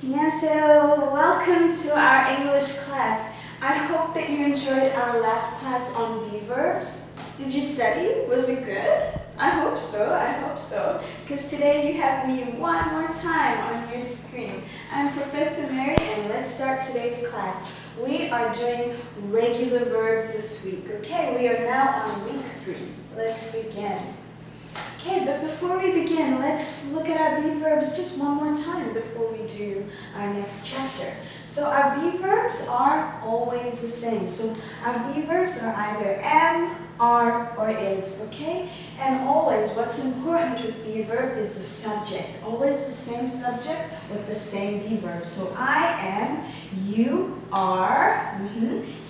안녕하세요. Welcome to our English class. I hope that you enjoyed our last class on VERBS. Did you study? Was it good? I hope so. Because today you have me one more time on your screen. I'm Professor Mary and let's start today's class. We are doing regular verbs this week, okay? We are now on week 3. Let's begin. Okay, but before we begin, let's look at our VERBs just one more time before we do our next chapter. So our VERBs are always the same. So our VERBs are either am, are, or is, okay? And always, what's important with VERB is the subject. Always the same subject with the same VERB. So I am, you are,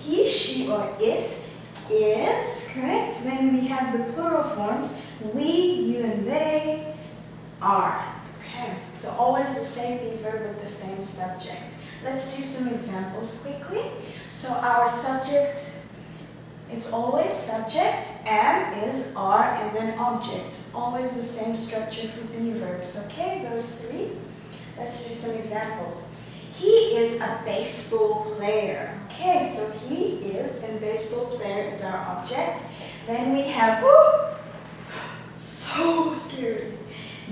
he, she, or it is, correct? Then we have the plural forms. We, you, and they are. Okay, so always the same VERB with the same subject. Let's do some examples quickly. So our subject, it's always subject, am, is, are, and then object. Always the same structure for VERBs, okay? Those 3. Let's do some examples. He is a baseball player. Okay, so he is, and baseball player is our object. Then we have, so scary.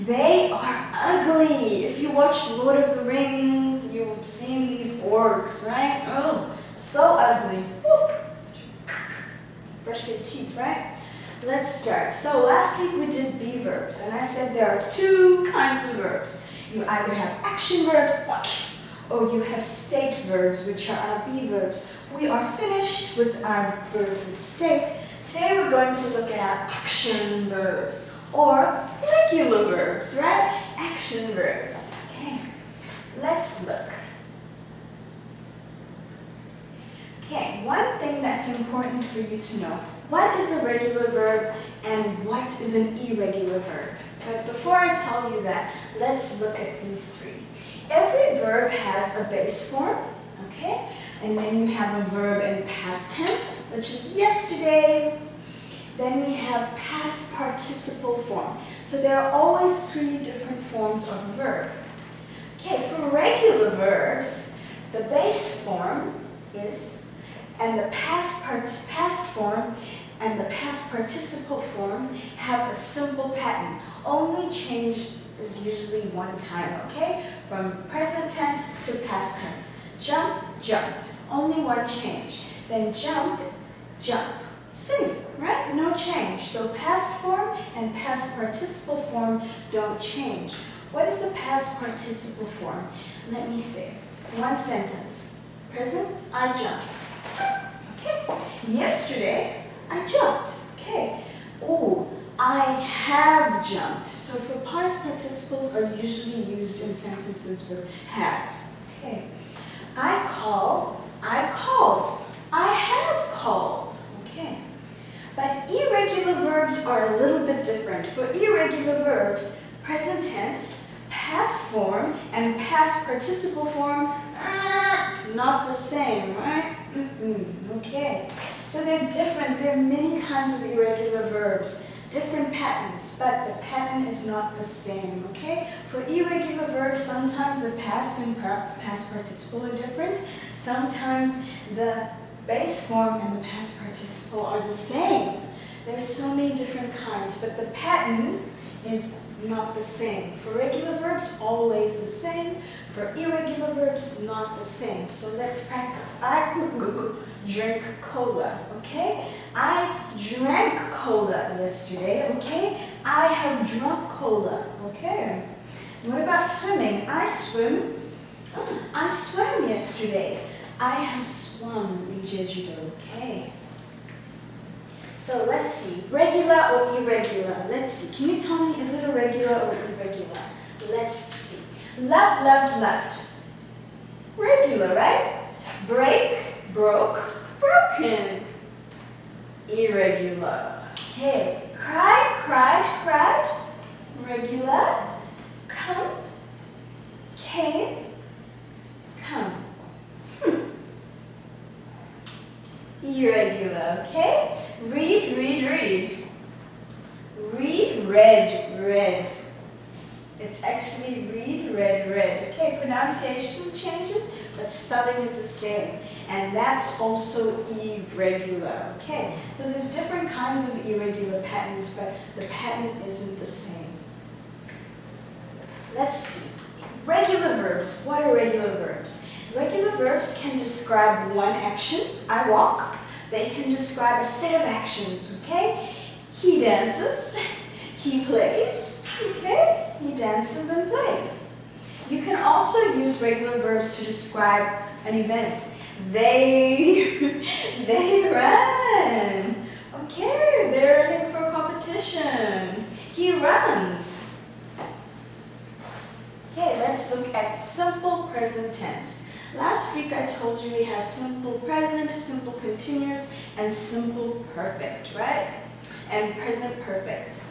They are ugly. If you watch Lord of the Rings, you've seen these orcs, right? Oh, so ugly. Brush your teeth, right? Let's start. So last week we did VERBs, and I said there are 2 kinds of verbs. You either have action verbs, or you have state verbs, which are our VERBs. We are finished with our verbs of state. Today we're going to look at our action verbs, or regular verbs, right? Action verbs. Okay, let's look. Okay, one thing that's important for you to know. What is a regular verb and what is an irregular verb? But before I tell you that, let's look at these 3. Every verb has a base form, okay? And then you have a verb in past tense, which is yesterday. Then we have past participle form. So there are always 3 different forms of a verb. Okay, for regular verbs, the base form is, and the past form and the past participle form have a simple pattern. Only change is usually one time, okay? From present tense to past tense. Jump, jumped. Only one change. Then jumped, jumped. Same, right? No change. So past form and past participle form don't change. What is the past participle form? Let me see. One sentence. Present, I jumped. Okay. Yesterday, I jumped. Okay. Oh, I have jumped. So for past participles are usually used in sentences with have. Okay. I call, I called. I have called. Okay. But irregular verbs are a little bit different. For irregular verbs, present tense, past form, and past participle form, not the same, right? Okay. So they're different. There are many kinds of irregular verbs, different patterns, but the pattern is not the same, okay? For irregular verbs, sometimes the past and past participle are different. Sometimes the base form and the past participle are the same. There's so many different kinds, but the pattern is not the same. For regular verbs, always the same. For irregular verbs, not the same. So let's practice. I drink cola, okay? I drank cola yesterday, okay? I have drunk cola, okay? What about swimming? I swim. I swam yesterday. I have swum in Jeju-do, okay? So let's see, regular or irregular? Let's see, can you tell me, is it a regular or irregular? Let's see. Loved, loved, loved. Regular, right? Break, broke, broken. Irregular. Okay, cried, cried, cried. Regular. Come, came, come. Irregular, okay? Read, read, read. Read, read, read. It's actually read, read, read. Okay, pronunciation changes, but spelling is the same. And that's also irregular. Okay, so there's different kinds of irregular patterns, but the pattern isn't the same. Let's see. Regular verbs. What are regular verbs? Regular verbs can describe one action, I walk. They can describe a set of actions, okay? He dances, he plays, okay? He dances and plays. You can also use regular verbs to describe an event. They run. Okay, they're running for a competition. He runs. Okay, let's look at simple present tense. Last week I told you we have simple present, simple continuous, and simple perfect, right? And present perfect.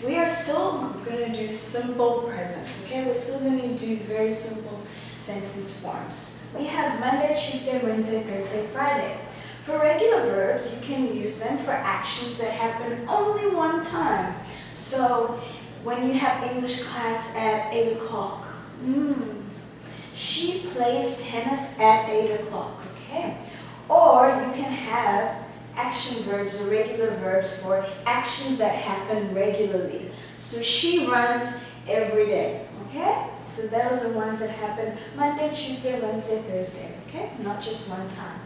We are still going to do simple present, okay? We're still going to do very simple sentence forms. We have Monday, Tuesday, Wednesday, Thursday, Friday. For regular verbs, you can use them for actions that happen only one time. So, when you have English class at 8 o'clock, she plays tennis at 8 o'clock, okay? Or you can have action verbs or regular verbs for actions that happen regularly. So she runs every day, okay? So those are ones that happen Monday, Tuesday, Wednesday, Thursday, okay? Not just one time.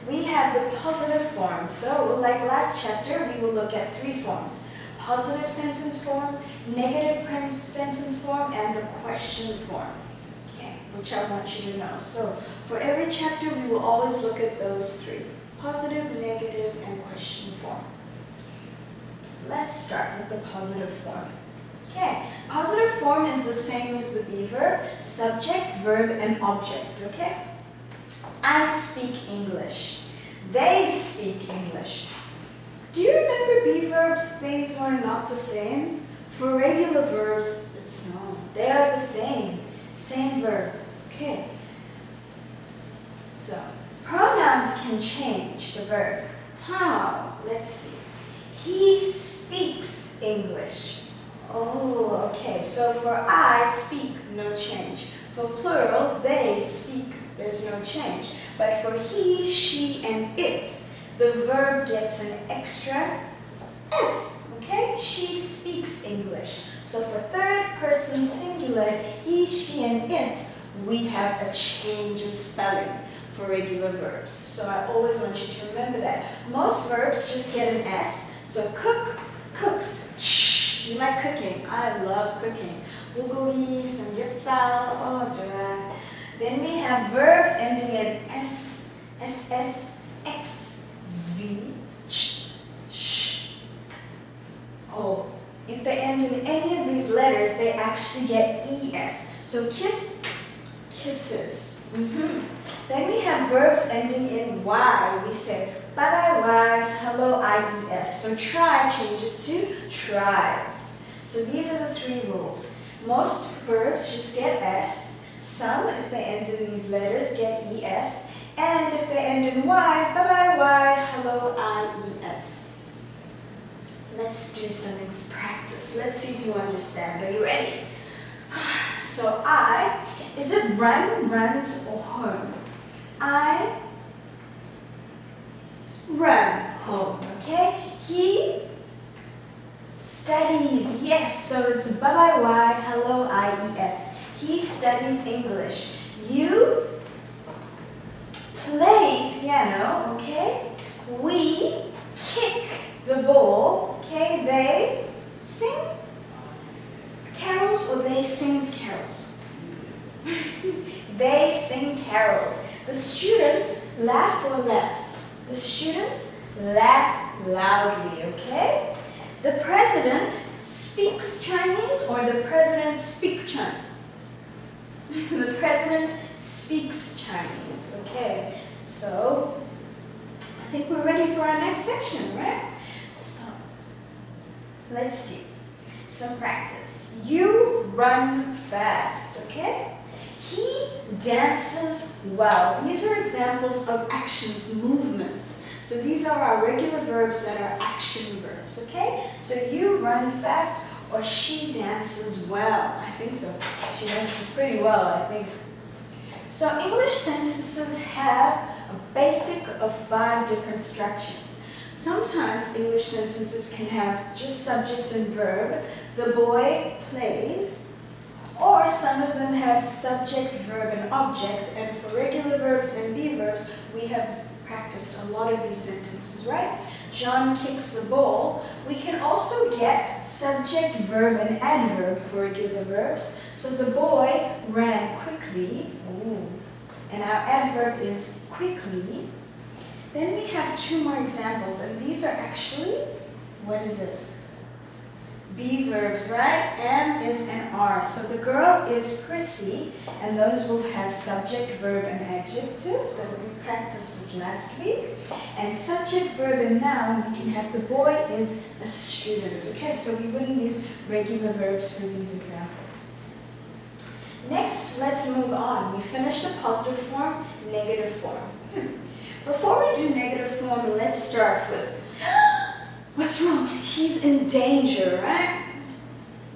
We have the positive form. So like last chapter, we will look at 3 forms. Positive sentence form, negative sentence form, and the question form, okay, which I want you to know. So for every chapter, we will always look at those 3, positive, negative, and question form. Let's start with the positive form. Okay, positive form is the same as the be verb, subject, verb, and object, okay? I speak English. They speak English. Do you remember be verbs? These were not the same. For regular verbs, it's no. They are the same. Same verb. Okay. So, pronouns can change the verb. How? Let's see. He speaks English. Oh, okay. So for I speak, no change. For plural, they speak, there's no change. But for he, she, and it, the verb gets an extra S, okay? She speaks English. So for third person singular, he, she, and it, we have a change of spelling for regular verbs. So I always want you to remember that. Most verbs just get an S. So cook, cooks. Shh, you like cooking. I love cooking. Bulgogi, samgyeopsal, oh, 좋아. Then we have verbs ending in S, SS, X, Z, ch, sh. Oh, if they end in any of these letters, they actually get ES. So kiss, kisses. Then we have verbs ending in Y. We say bye-bye Y, hello IES. So try changes to tries. So these are the 3 rules. Most verbs just get S. Some, if they end in these letters, get ES. And if they end in Y, bye-bye Y, hello IES. Let's do some practice. Let's see if you understand. Are you ready? So I, is it run, runs, or home? I run home, okay? He studies, yes, so it's bye-bye Y, hello IES. He studies English. You play piano, okay? We kick the ball, okay? They sing carols or they sings carols? They sing carols. The students laugh or laughs? The students laugh loudly, okay? The president speaks Chinese or the president speaks Chinese? The president speaks Chinese, okay? So, I think we're ready for our next section, right? So, let's do some practice. You run fast, okay? He dances well. These are examples of actions, movements. So these are our regular verbs that are action verbs, okay? So you run fast Or she dances well. I think so. She dances pretty well, I think. So English sentences have a basic of 5 different structures. Sometimes English sentences can have just subject and verb. The boy plays. Or some of them have subject, verb, and object. And for regular verbs and be verbs, we have practiced a lot of these sentences, right? John kicks the ball. We can also get subject, verb, and adverb for regular verbs. So the boy ran quickly. Ooh. And our adverb is quickly. Then we have 2 more examples, and these are actually, what is this? Be verbs, right? Am is and are. So the girl is pretty, and those will have subject, verb, and adjective. That we practiced this last week. And subject, verb, and noun, we can have the boy is a student. Okay, so we wouldn't use regular verbs for these examples. Next, let's move on. We finished the positive form, negative form. Before we do negative form, let's start with, what's wrong? He's in danger, right?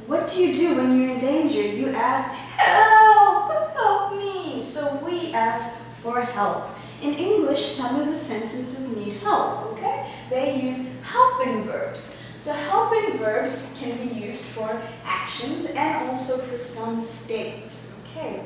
What do you do when you're in danger? You ask, help, help me. So we ask for help. In English, some of the sentences need help, okay? They use helping verbs. So helping verbs can be used for actions and also for some states, okay?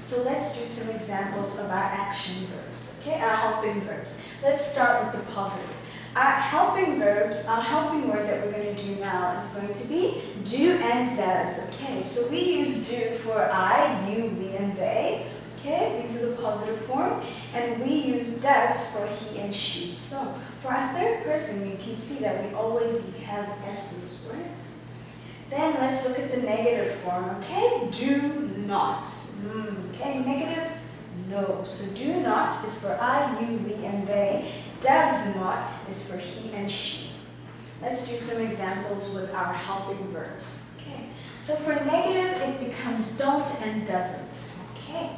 So let's do some examples of our action verbs, okay? Our helping verbs. Let's start with the positive. Our helping verbs, our helping word that we're going to do now is going to be do and does, okay? So we use do for I, you, we, and they, okay? These are the positive form. And we use does for he and she. So for our third person, you can see that we always have S's, right? Then let's look at the negative form, okay? Do not. Okay, negative, no. So do not is for I, you, we, and they. Does not is for he and she. Let's do some examples with our helping verbs. Okay. So for negative, it becomes don't and doesn't. Okay.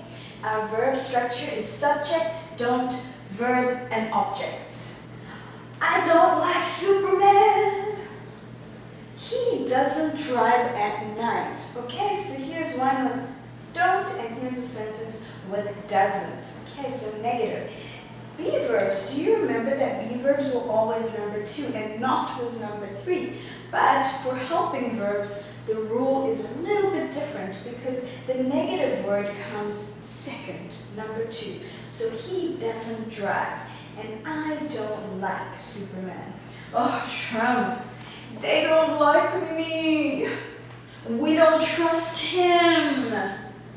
Our verb structure is subject, don't, verb, and object. I don't like Superman. He doesn't drive at night. Okay, so here's one with don't, and here's a sentence with doesn't. Okay, so negative. Be verbs, do you remember that be verbs were always number 2 and not was number 3? But for helping verbs, the rule is a little bit different because the negative word comes second, number 2. So he doesn't drive, and I don't like Superman. Oh, Trump, they don't like me. We don't trust him.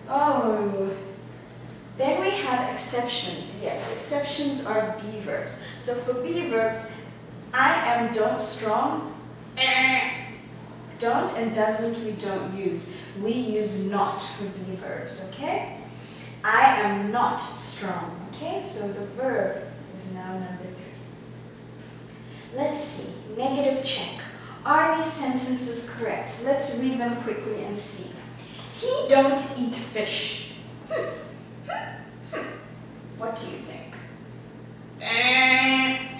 Oh. Then we have exceptions. Yes, exceptions are be verbs. So for be verbs, I am don't strong. Don't and doesn't we don't use. We use not for be verbs, okay? I am not strong, okay? So the verb is now number 3. Let's see, negative check. Are these sentences correct? Let's read them quickly and see. He don't eat fish. What do you think?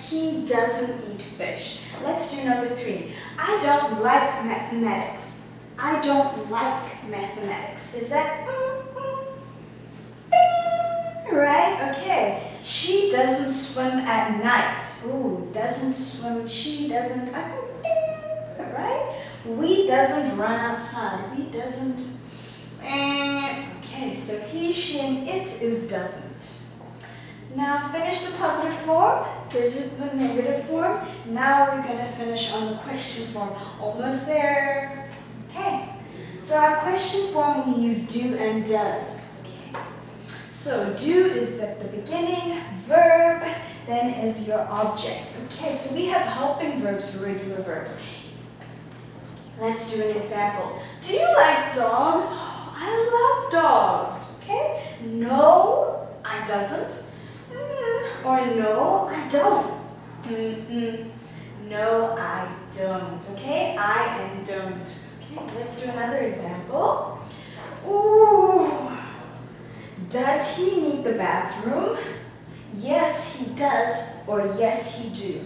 He doesn't eat fish. Let's do number 3. I don't like mathematics. I don't like mathematics. Is that right? Okay. She doesn't swim at night. Ooh, doesn't swim. She doesn't. I think right? We doesn't run outside. We doesn't. Okay, so he, she, and it is doesn't. Now finish the positive form, visit the negative form. Now we're going to finish on the question form. Almost there. Okay. So our question form, we use do and does. Okay. So do is at the beginning, verb, then is your object. Okay, so we have helping verbs for regular verbs. Let's do an example. Do you like dogs? Oh, I love dogs. Okay. No, I doesn't. Or no, I don't. No, I don't. Okay, I and don't. Okay, let's do another example. Ooh, does he need the bathroom? Yes, he does. Or yes, he do.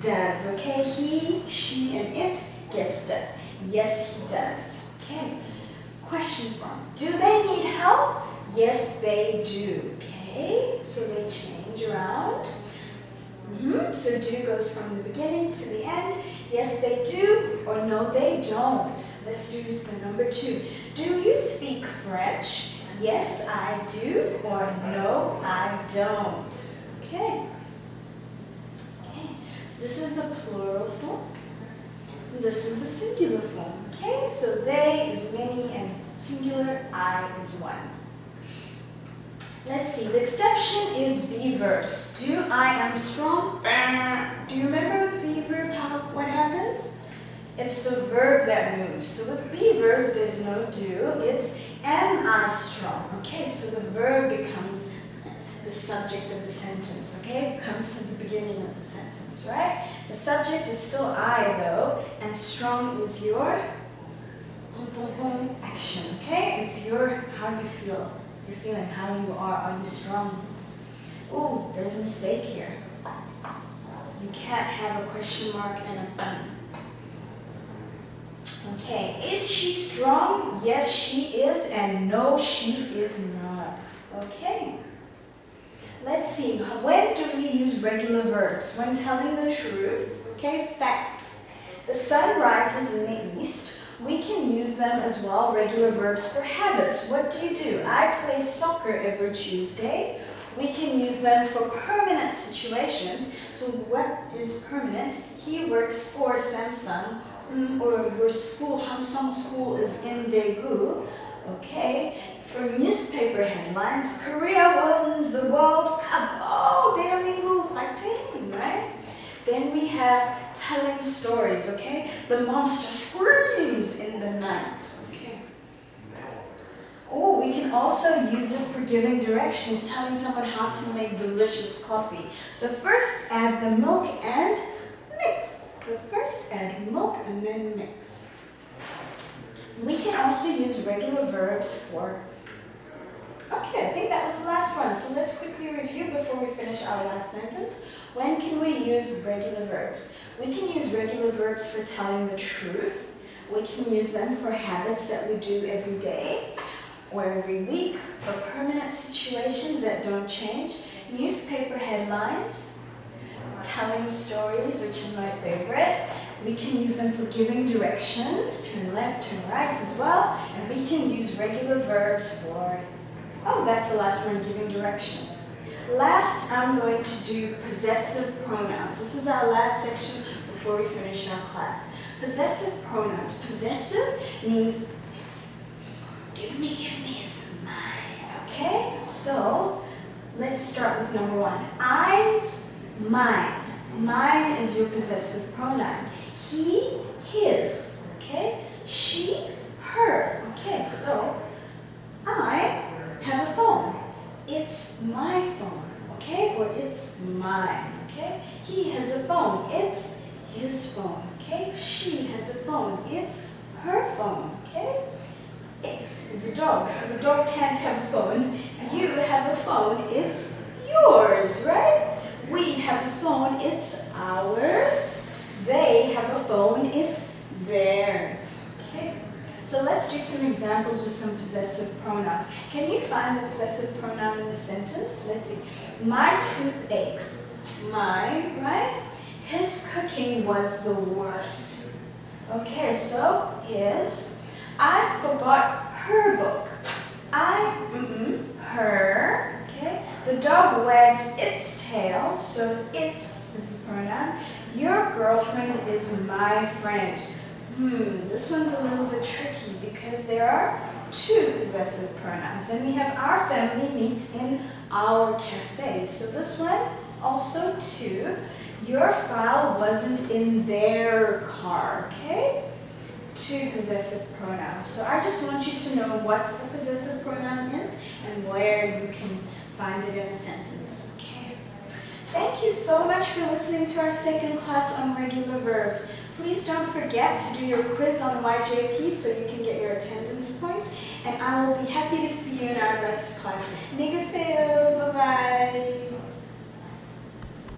Does. Okay, he, she, Yes, he does. Okay. Question form. Do they need help? Yes, they do. Okay. So they change around. So do goes from the beginning to the end. Yes, they do, or no, they don't. Let's do the number 2. Do you speak French? Yes, I do, or no, I don't. Okay. Okay. So this is the plural form. This is the singular form. Okay. So they is many and singular, I is one. Let's see, the exception is be verbs. Do, I am strong. Do you remember with be verb what happens? It's the verb that moves. So with be verb, there's no do. It's am I strong? Okay, so the verb becomes the subject of the sentence. Okay, it comes to the beginning of the sentence, right? The subject is still I though, and strong is your action. Okay, it's your how you feel. You're feeling how you are you strong? Ooh, there's a mistake here. You can't have a question mark and a button. Okay, is she strong? Yes, she is, and no, she is not. Okay. Let's see, when do we use regular verbs? When telling the truth, okay, facts. The sun rises in the east. We can use them as well, regular verbs for habits. What do? I play soccer every Tuesday. We can use them for permanent situations. So what is permanent? He works for Samsung, or your school, Hamsung school is in Daegu. Okay. For newspaper headlines, Korea wins the World Cup. Oh, 대한민국 fighting, right? Then we have telling stories, okay? The monster screams in the night, okay? Oh, we can also use it for giving directions, telling someone how to make delicious coffee. So first add the milk and mix. So first add milk and then mix. We can also use regular verbs for... Okay, I think that was the last one. So let's quickly review before we finish our last sentence. When can we use regular verbs? We can use regular verbs for telling the truth. We can use them for habits that we do every day or every week, for permanent situations that don't change, newspaper headlines, telling stories, which is my favorite. We can use them for giving directions, turn left, turn right as well, and we can use regular verbs for, oh, that's the last one, giving directions. Last, I'm going to do possessive pronouns. This is our last section before we finish our class. Possessive pronouns. Possessive means it's give me is mine. Okay? So, let's start with number 1. I's, mine. Mine is your possessive pronoun. He, his. Okay? She, her. Okay, so I have a phone. It's my phone, okay? Or it's mine, okay? He has a phone. It's his phone, okay? She has a phone. It's her phone, okay? It is a dog, so the dog can't have a phone. You have a phone. It's yours, right? We have a phone. It's ours. They have a phone. It's theirs, okay? So let's do some examples with some possessive pronouns. Can you find the possessive pronoun in the sentence? Let's see. My tooth aches. My, right? His cooking was the worst. Okay, so his. I forgot her book. Her. Okay. The dog wags its tail, so its is the pronoun. Your girlfriend is my friend. This one's a little bit tricky because there are 2 possessive pronouns, and we have our family meets in our cafe. So this one, also 2. Your file wasn't in their car, okay? 2 possessive pronouns. So I just want you to know what a possessive pronoun is and where you can find it in a sentence, okay? Thank you so much for listening to our second class on regular verbs. Please don't forget to do your quiz on YJP so you can get your attendance points. And I will be happy to see you in our next class. 안녕히 계세요. Bye-bye.